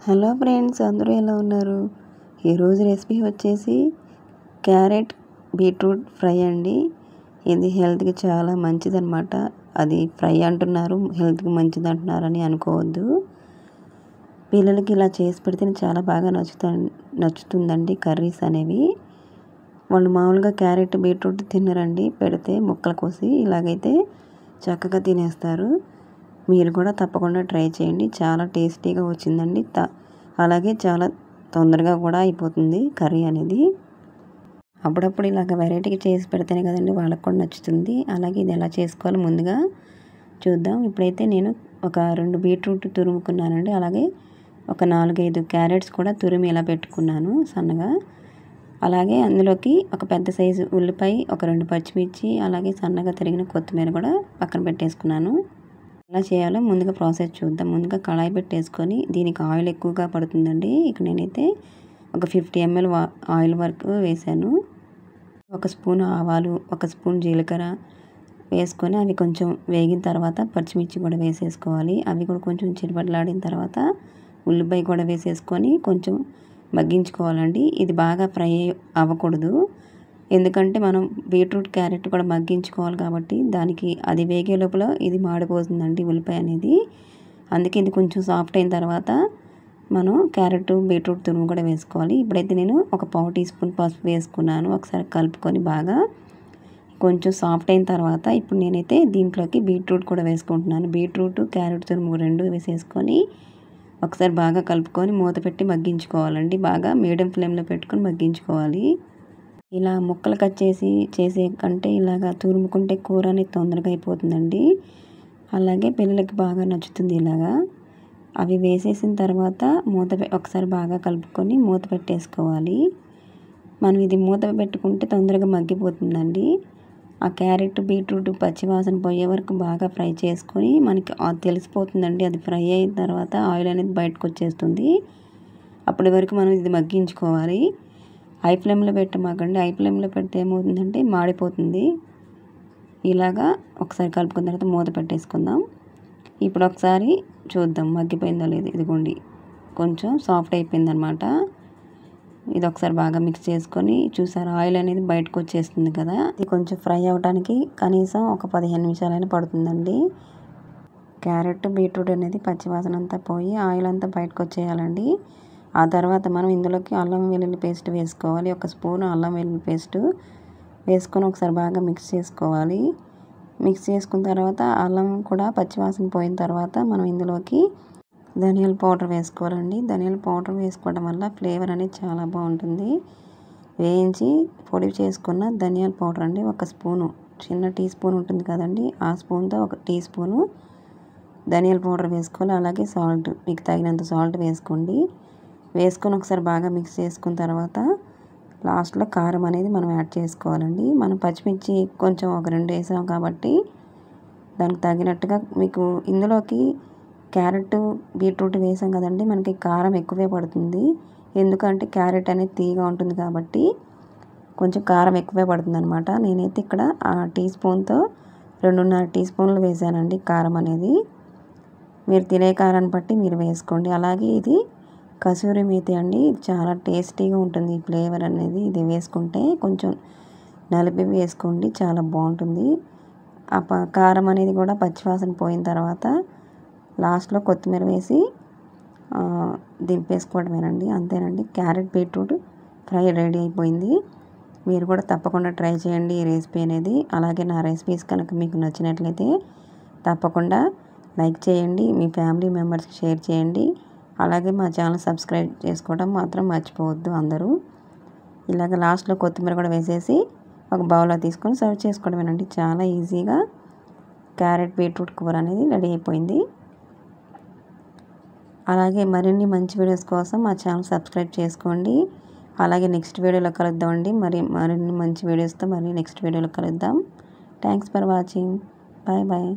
Hello friends, అందరూ ఎలా ఉన్నారు? ఈరోజు రెసిపీ వచ్చేసి క్యారెట్ బీట్రూట్ ఫ్రై అండి. ఇది హెల్త్కి చాలా మంచిదన్నమాట. అది ఫ్రై అంటున్నారు, హెల్త్కి మంచిది అంటున్నారని అనుకోవద్దు. పిల్లలకి ఇలా చేసి పెడితే చాలా బాగా నచ్చుతుందండి కర్రీస్ అనేవి. వాళ్ళు మామూలుగా క్యారెట్ బీట్రూట్ తినరండి, పెడితే ముక్కలు కోసి ఇలాగైతే చక్కగా తినేస్తారు. మీరు కూడా తప్పకుండా ట్రై చేయండి. చాలా టేస్టీగా వచ్చిందండి. అలాగే చాలా తొందరగా కూడా అయిపోతుంది కర్రీ అనేది. అప్పుడప్పుడు ఇలాగ వెరైటీగా చేసి పెడితేనే కదండి వాళ్ళకు కూడా నచ్చుతుంది. అలాగే ఇది ఎలా చేసుకోవాలో ముందుగా చూద్దాం. ఇప్పుడైతే నేను ఒక 2 బీట్రూట్ తురుముకున్నానండి. అలాగే ఒక 4-5 క్యారెట్స్ కూడా తురిమి ఇలా పెట్టుకున్నాను సన్నగా. అలాగే అందులోకి ఒక పెద్ద సైజు ఉల్లిపాయ, ఒక 2 పచ్చిమిర్చి, అలాగే సన్నగా తరిగిన కొత్తిమీర కూడా పక్కన పెట్టేసుకున్నాను. ఎలా చేయాలో ముందుగా ప్రాసెస్ చూద్దాం. ముందుగా కళాయి పెట్టేసుకొని, దీనికి ఆయిల్ ఎక్కువగా పడుతుందండి. ఇక్కడ నేనైతే ఒక 50 ml ఆయిల్ వరకు వేసాను. 1 స్పూన్ ఆవాలు, 1 స్పూన్ జీలకర్ర వేసుకొని అవి కొంచెం వేగిన తర్వాత పచ్చిమిర్చి కూడా వేసేసుకోవాలి. అవి కూడా కొంచెం చిటపటలాడిన తర్వాత ఉల్లిపాయ కూడా వేసేసుకొని కొంచెం మగ్గించుకోవాలండి. ఇది బాగా ఫ్రై అవ్వకూడదు, ఎందుకంటే మనం బీట్రూట్ క్యారెట్ కూడా మగ్గించుకోవాలి కాబట్టి దానికి అది వేగే లోపల ఇది మాడిపోతుందండి ఉల్లిపాయ అనేది. అందుకే ఇది కొంచెం సాఫ్ట్ అయిన తర్వాత మనం క్యారెట్ బీట్రూట్ తురుము కూడా వేసుకోవాలి. ఇప్పుడైతే నేను ఒక 1/2 టీ స్పూన్ పసుపు వేసుకున్నాను. ఒకసారి కలుపుకొని బాగా కొంచెం సాఫ్ట్ అయిన తర్వాత ఇప్పుడు నేనైతే దీంట్లోకి బీట్రూట్ కూడా వేసుకుంటున్నాను. బీట్రూట్ క్యారెట్ తురుము 2 వేసేసుకొని ఒకసారి బాగా కలుపుకొని మూత పెట్టి మగ్గించుకోవాలండి. బాగా మీడియం ఫ్లేమ్లో పెట్టుకొని మగ్గించుకోవాలి. ఇలా ముక్కలు కట్ చేసే కంటే ఇలాగా తురుముకుంటే కూర అనేది తొందరగా అయిపోతుందండి. అలాగే పిల్లలకి బాగా నచ్చుతుంది ఇలాగా. అవి వేసేసిన తర్వాత ఒకసారి బాగా కలుపుకొని మూత పెట్టేసుకోవాలి. మనం ఇది మూత పెట్టుకుంటే తొందరగా మగ్గిపోతుందండి. ఆ క్యారెట్ బీట్రూట్ పచ్చివాసన పోయే వరకు బాగా ఫ్రై చేసుకొని మనకి తెలిసిపోతుందండి. అది ఫ్రై అయిన తర్వాత ఆయిల్ అనేది బయటకు వచ్చేస్తుంది. అప్పటి వరకు మనం ఇది మగ్గించుకోవాలి. హై ఫ్లేమ్లో పెట్టమాకండి. హై ఫ్లేమ్లో పెడితే ఏమవుతుందంటే మాడిపోతుంది. ఇలాగా ఒకసారి కలుపుకున్న తర్వాత మూత పెట్టేసుకుందాం. ఇప్పుడు ఒకసారి చూద్దాం మగ్గిపోయిందో లేదు. ఇదిగోండి కొంచెం సాఫ్ట్ అయిపోయిందనమాట. ఇది ఒకసారి బాగా మిక్స్ చేసుకొని చూసారా, ఆయిల్ అనేది బయటకు వచ్చేస్తుంది కదా. ఇది కొంచెం ఫ్రై అవ్వడానికి కనీసం ఒక 15 నిమిషాలైనా పడుతుందండి. క్యారెట్ బీట్రూట్ అనేది పచ్చివాసన అంతా పోయి ఆయిల్ అంతా బయటకు వచ్చేయాలండి. ఆ తర్వాత మనం ఇందులోకి అల్లం వెల్లుల్లి పేస్ట్ వేసుకోవాలి. 1 స్పూన్ అల్లం వెల్లుల్లి పేస్ట్ వేసుకొని ఒకసారి బాగా మిక్స్ చేసుకోవాలి. మిక్స్ చేసుకున్న తర్వాత అల్లం కూడా పచ్చివాసన పోయిన తర్వాత మనం ఇందులోకి ధనియాల పౌడర్ వేసుకోవాలండి. ధనియాల పౌడర్ వేసుకోవడం వల్ల ఫ్లేవర్ అనేది చాలా బాగుంటుంది. వేయించి పొడి చేసుకున్న ధనియాల పౌడర్ అండి 1 స్పూను, చిన్న టీ స్పూన్ ఉంటుంది కదండి, ఆ స్పూన్తో 1 టీ స్పూను ధనియాల పౌడర్ వేసుకోవాలి. అలాగే సాల్ట్, మీకు తగినంత సాల్ట్ వేసుకోండి. వేసుకొని ఒకసారి బాగా మిక్స్ చేసుకున్న తర్వాత లాస్ట్లో కారం అనేది మనం యాడ్ చేసుకోవాలండి. మనం పచ్చిమిర్చి కొంచెం ఒక 2 వేసాం కాబట్టి దానికి తగినట్టుగా మీకు ఇందులోకి క్యారెట్ బీట్రూట్ వేసాం కదండి, మనకి కారం ఎక్కువే పడుతుంది. ఎందుకంటే క్యారెట్ అనేది తీయగా ఉంటుంది కాబట్టి కొంచెం కారం ఎక్కువే పడుతుంది అనమాట. నేనైతే ఇక్కడ ఆ టీ స్పూన్తో 2.5 టీ స్పూన్లు వేసానండి కారం అనేది. మీరు తినే కారాన్ని బట్టి మీరు వేసుకోండి. అలాగే ఇది కసూరి మేతి అండి, చాలా టేస్టీగా ఉంటుంది ఈ ఫ్లేవర్ అనేది. ఇది వేసుకుంటే కొంచెం నలిపి వేసుకోండి, చాలా బాగుంటుంది. ఆ కారం అనేది కూడా పచ్చివాసన పోయిన తర్వాత లాస్ట్లో కొత్తిమీర వేసి దింపేసుకోవడమేనండి. అంతేనండి, క్యారెట్ బీట్రూట్ ఫ్రై రెడీ అయిపోయింది. మీరు కూడా తప్పకుండా ట్రై చేయండి ఈ రెసిపీ అనేది. అలాగే నా రెసిపీస్ కనుక మీకు నచ్చినట్లయితే తప్పకుండా లైక్ చేయండి, మీ ఫ్యామిలీ మెంబర్స్కి షేర్ చేయండి. అలాగే మా ఛానల్ సబ్స్క్రైబ్ చేసుకోవడం మాత్రం మర్చిపోవద్దు అందరూ. ఇలాగ లాస్ట్లో కొత్తిమీర కూడా వేసేసి ఒక బౌల్లో తీసుకొని సర్వ్ చేసుకోవడమేనండి. చాలా ఈజీగా క్యారెట్ బీట్రూట్ కూర అనేది రెడీ అయిపోయింది. అలాగే మరిన్ని మంచి వీడియోస్ కోసం మా ఛానల్ సబ్స్క్రైబ్ చేసుకోండి. అలాగే నెక్స్ట్ వీడియోలో కలుద్దామండి. మరిన్ని మంచి వీడియోస్తో నెక్స్ట్ వీడియోలో కలుద్దాం. Thanks for watching. Bye bye.